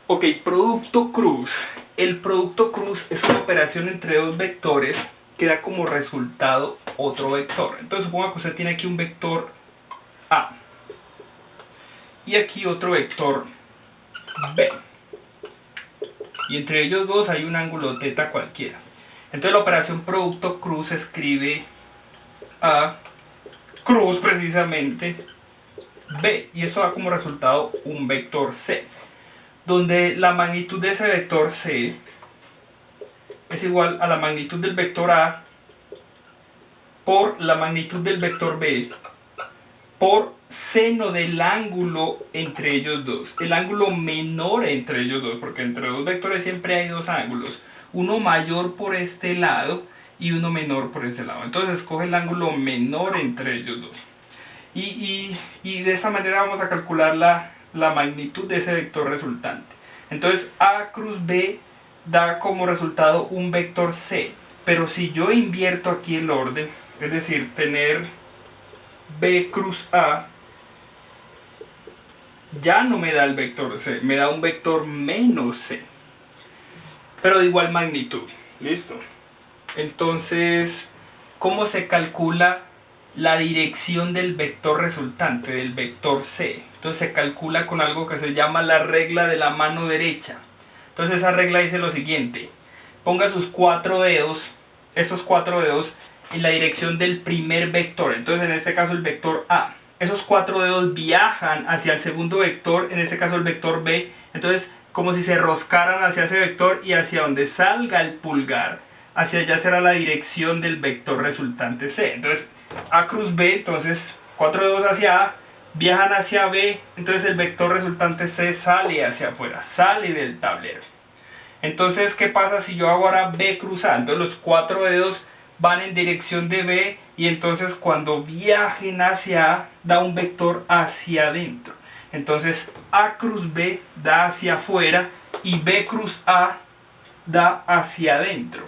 Ok, producto cruz. El producto cruz es una operación entre dos vectores que da como resultado otro vector. Entonces suponga que usted tiene aquí un vector A y aquí otro vector B. Y entre ellos dos hay un ángulo θ cualquiera. Entonces la operación producto cruz se escribe A cruz precisamente B. Y eso da como resultado un vector C, donde la magnitud de ese vector C es igual a la magnitud del vector A por la magnitud del vector B por seno del ángulo entre ellos dos. El ángulo menor entre ellos dos, porque entre dos vectores siempre hay dos ángulos. Uno mayor por este lado y uno menor por este lado. Entonces escoge el ángulo menor entre ellos dos. Y de esa manera vamos a calcular la magnitud de ese vector resultante. Entonces A cruz B da como resultado un vector C. Pero si yo invierto aquí el orden, es decir, tener B cruz A, ya no me da el vector C, me da un vector menos C, pero de igual magnitud. ¿Listo? Entonces, ¿cómo se calcula la dirección del vector resultante, del vector C? Entonces se calcula con algo que se llama la regla de la mano derecha. Entonces esa regla dice lo siguiente: ponga sus cuatro dedos, esos cuatro dedos, en la dirección del primer vector. Entonces en este caso el vector A. Esos cuatro dedos viajan hacia el segundo vector, en este caso el vector B. Entonces como si se roscaran hacia ese vector, y hacia donde salga el pulgar, hacia allá será la dirección del vector resultante C. Entonces A cruz B, entonces cuatro dedos hacia A, viajan hacia B, entonces el vector resultante C sale hacia afuera, sale del tablero. Entonces, ¿qué pasa si yo hago ahora B cruz A? Entonces los cuatro dedos van en dirección de B, y entonces cuando viajen hacia A da un vector hacia adentro. Entonces A cruz B da hacia afuera y B cruz A da hacia adentro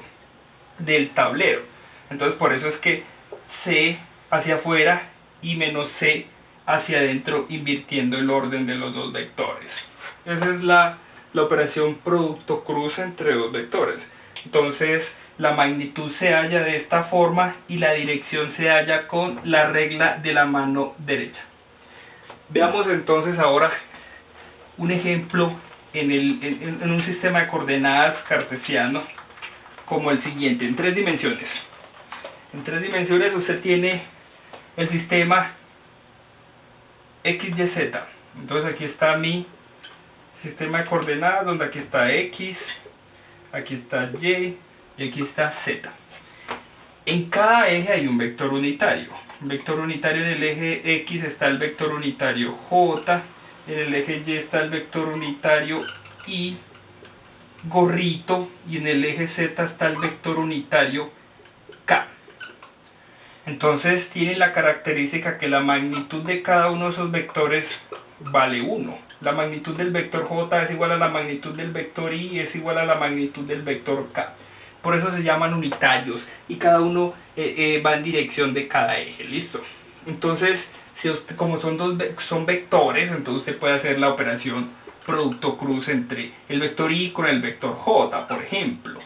del tablero. Entonces por eso es que C hacia afuera y menos C hacia adentro, invirtiendo el orden de los dos vectores. Esa es la operación producto cruz entre dos vectores. Entonces la magnitud se halla de esta forma y la dirección se halla con la regla de la mano derecha. Veamos entonces ahora un ejemplo en un sistema de coordenadas cartesiano como el siguiente, en tres dimensiones. En tres dimensiones usted tiene el sistema X, Y, Z. Entonces aquí está mi sistema de coordenadas, donde aquí está X, aquí está Y y aquí está Z. En cada eje hay un vector unitario. Un vector unitario: en el eje X está el vector unitario J, en el eje Y está el vector unitario Y, gorrito, y en el eje Z está el vector unitario K. Entonces tiene la característica que la magnitud de cada uno de esos vectores vale 1. La magnitud del vector J es igual a la magnitud del vector Y, es igual a la magnitud del vector K. Por eso se llaman unitarios, y cada uno va en dirección de cada eje. ¿Listo? Entonces, si usted, como son vectores, entonces usted puede hacer la operación producto cruz entre el vector Y con el vector J, por ejemplo.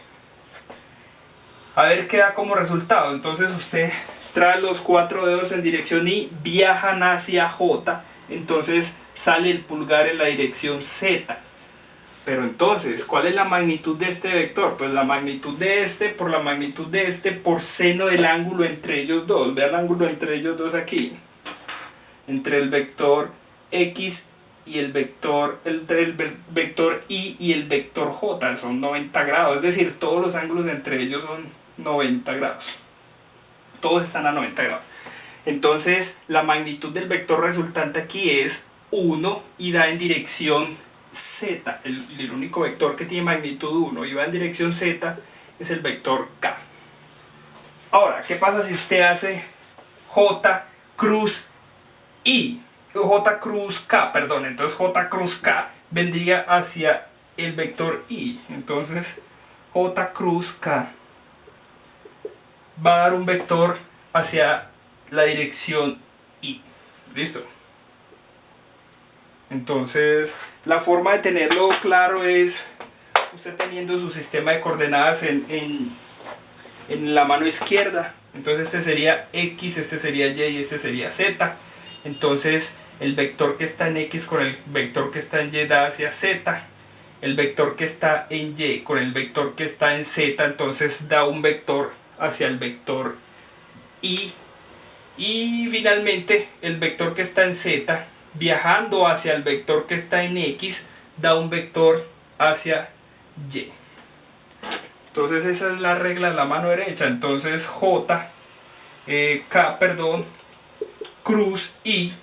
A ver qué da como resultado. Entonces usted trae los cuatro dedos en dirección Y, viajan hacia J, entonces sale el pulgar en la dirección Z. Pero entonces, ¿cuál es la magnitud de este vector? Pues la magnitud de este por la magnitud de este por seno del ángulo entre ellos dos. Vean el ángulo entre ellos dos aquí. Entre el vector X y el vector, entre el vector Y y el vector J son 90 grados. Es decir, todos los ángulos entre ellos son 90 grados. Todos están a 90 grados. Entonces la magnitud del vector resultante aquí es 1 y da en dirección Z. El único vector que tiene magnitud 1 y va en dirección Z es el vector K. Ahora, ¿qué pasa si usted hace J cruz I? J cruz K, perdón. Entonces J cruz K vendría hacia el vector Y. Entonces J cruz K va a dar un vector hacia la dirección Y. ¿Listo? Entonces, la forma de tenerlo claro es usted teniendo su sistema de coordenadas en la mano izquierda. Entonces este sería X, este sería Y y este sería Z. Entonces el vector que está en X con el vector que está en Y da hacia Z. El vector que está en Y con el vector que está en Z, entonces da un vector hacia el vector Y. Y finalmente el vector que está en Z, viajando hacia el vector que está en X, da un vector hacia Y. Entonces esa es la regla de la mano derecha. Entonces cruz I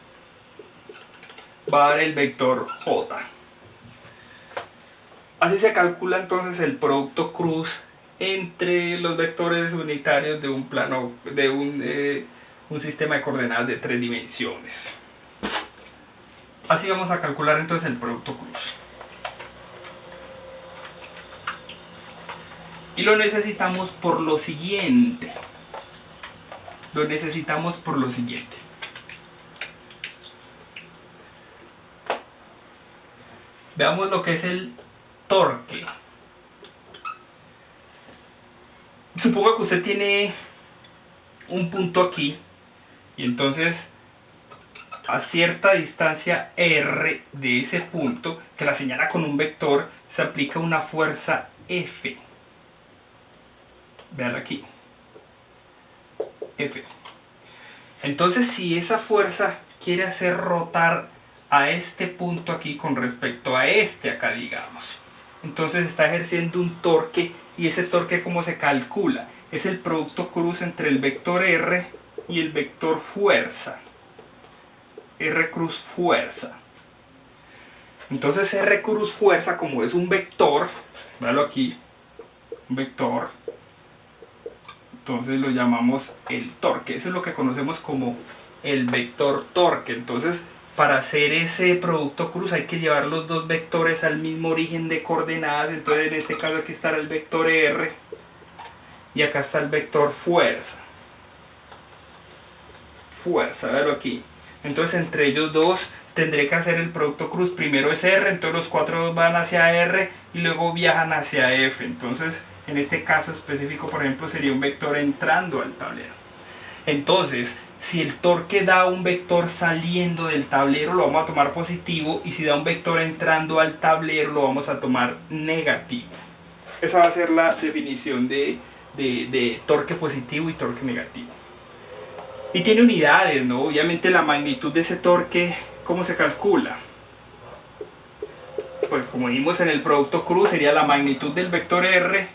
va a dar el vector J. Así se calcula entonces el producto cruz entre los vectores unitarios de un plano, de un sistema de coordenadas de 3 dimensiones. Así vamos a calcular entonces el producto cruz. Y lo necesitamos por lo siguiente. Veamos lo que es el torque. Supongo que usted tiene un punto aquí y entonces a cierta distancia R de ese punto, que la señala con un vector, se aplica una fuerza F. Vean aquí. F. Entonces, si esa fuerza quiere hacer rotar a este punto aquí con respecto a este acá, digamos, entonces está ejerciendo un torque. Y ese torque, ¿cómo se calcula? Es el producto cruz entre el vector R y el vector fuerza. R cruz fuerza. Entonces R cruz fuerza, como es un vector, véalo aquí, un vector, entonces lo llamamos el torque. Eso es lo que conocemos como el vector torque. Entonces, para hacer ese producto cruz hay que llevar los dos vectores al mismo origen de coordenadas. Entonces en este caso aquí estará el vector R y acá está el vector fuerza. Véalo aquí. Entonces entre ellos dos tendré que hacer el producto cruz. Primero es R, entonces los cuatro van hacia R y luego viajan hacia F. Entonces en este caso específico, por ejemplo, sería un vector entrando al tablero. Entonces, si el torque da un vector saliendo del tablero, lo vamos a tomar positivo, y si da un vector entrando al tablero, lo vamos a tomar negativo. Esa va a ser la definición de torque positivo y torque negativo. Y tiene unidades, ¿no? Obviamente la magnitud de ese torque, ¿cómo se calcula? Pues como vimos en el producto cruz, sería la magnitud del vector R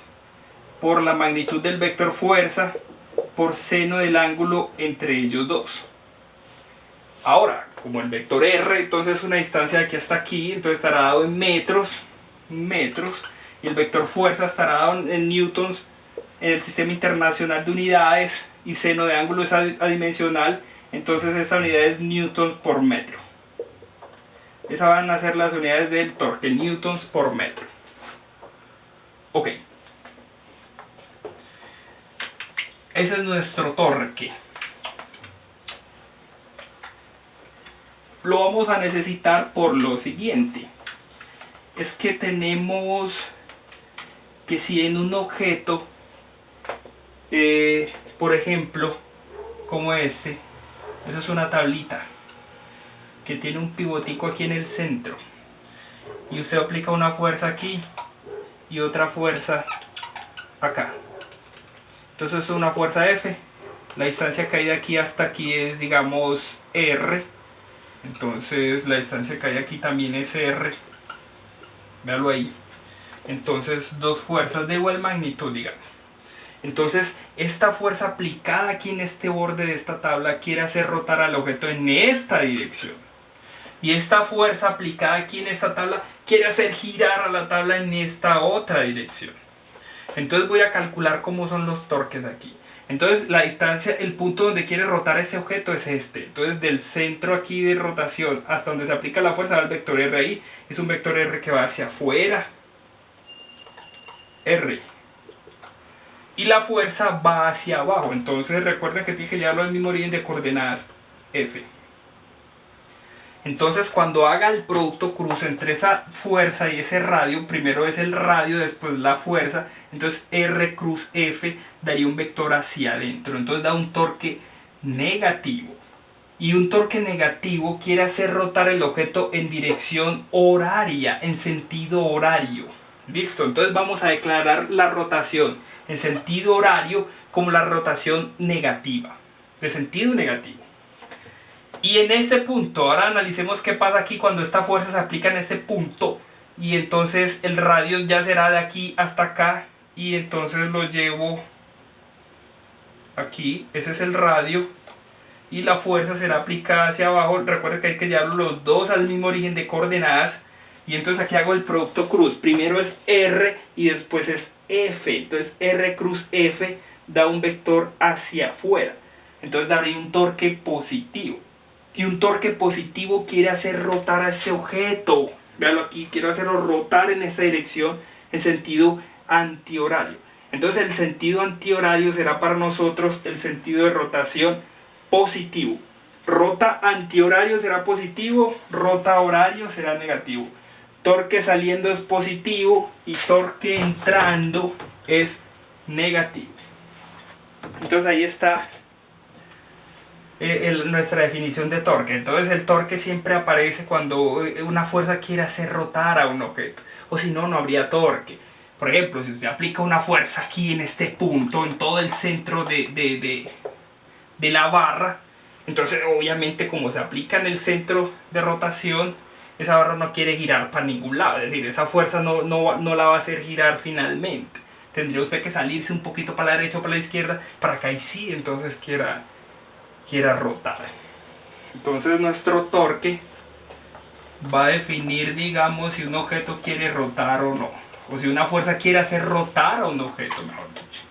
por la magnitud del vector fuerza por seno del ángulo entre ellos dos. Ahora, como el vector R entonces es una distancia de aquí hasta aquí, entonces estará dado en metros, y el vector fuerza estará dado en newtons en el sistema internacional de unidades, y seno de ángulo es adimensional, entonces esta unidad es newtons por metro. Esas van a ser las unidades del torque, newtons por metro. Ok. Ese es nuestro torque. Lo vamos a necesitar por lo siguiente. Es que tenemos que si en un objeto, por ejemplo, como este, eso es una tablita que tiene un pivotico aquí en el centro, y usted aplica una fuerza aquí y otra fuerza acá. Entonces es una fuerza F. La distancia que hay de aquí hasta aquí es, digamos, R. Entonces la distancia que hay aquí también es R. Véalo ahí. Entonces dos fuerzas de igual magnitud, digamos. Entonces esta fuerza aplicada aquí en este borde de esta tabla quiere hacer rotar al objeto en esta dirección. Y esta fuerza aplicada aquí en esta tabla quiere hacer girar a la tabla en esta otra dirección. Entonces voy a calcular cómo son los torques aquí. Entonces la distancia, el punto donde quiere rotar ese objeto es este. Entonces del centro aquí de rotación hasta donde se aplica la fuerza va el vector R ahí. Es un vector R que va hacia afuera. R. Y la fuerza va hacia abajo. Entonces recuerden que tiene que llevarlo al mismo origen de coordenadas F. Entonces cuando haga el producto cruz entre esa fuerza y ese radio, primero es el radio, después la fuerza, entonces R cruz F daría un vector hacia adentro, entonces da un torque negativo. Y un torque negativo quiere hacer rotar el objeto en dirección horaria, en sentido horario. ¿Listo? Entonces vamos a declarar la rotación en sentido horario como la rotación negativa, de sentido negativo. Y en este punto, ahora analicemos qué pasa aquí cuando esta fuerza se aplica en este punto. Y entonces el radio ya será de aquí hasta acá. Y entonces lo llevo aquí, ese es el radio. Y la fuerza será aplicada hacia abajo. Recuerden que hay que llevar los dos al mismo origen de coordenadas. Y entonces aquí hago el producto cruz. Primero es R y después es F. Entonces R cruz F da un vector hacia afuera. Entonces daría un torque positivo. Y un torque positivo quiere hacer rotar a este objeto. Véalo aquí, quiero hacerlo rotar en esta dirección en sentido antihorario. Entonces el sentido antihorario será para nosotros el sentido de rotación positivo. Rota antihorario será positivo, rota horario será negativo. Torque saliendo es positivo y torque entrando es negativo. Entonces ahí está nuestra definición de torque. Entonces el torque siempre aparece cuando una fuerza quiere hacer rotar a un objeto, o si no, no habría torque. Por ejemplo, si usted aplica una fuerza aquí en este punto, en todo el centro de la barra, entonces obviamente como se aplica en el centro de rotación, esa barra no quiere girar para ningún lado, es decir, esa fuerza no la va a hacer girar finalmente. Tendría usted que salirse un poquito para la derecha o para la izquierda para que ahí sí entonces quiera rotar. Entonces nuestro torque va a definir, digamos, si un objeto quiere rotar o no, o si una fuerza quiere hacer rotar a un objeto, mejor dicho.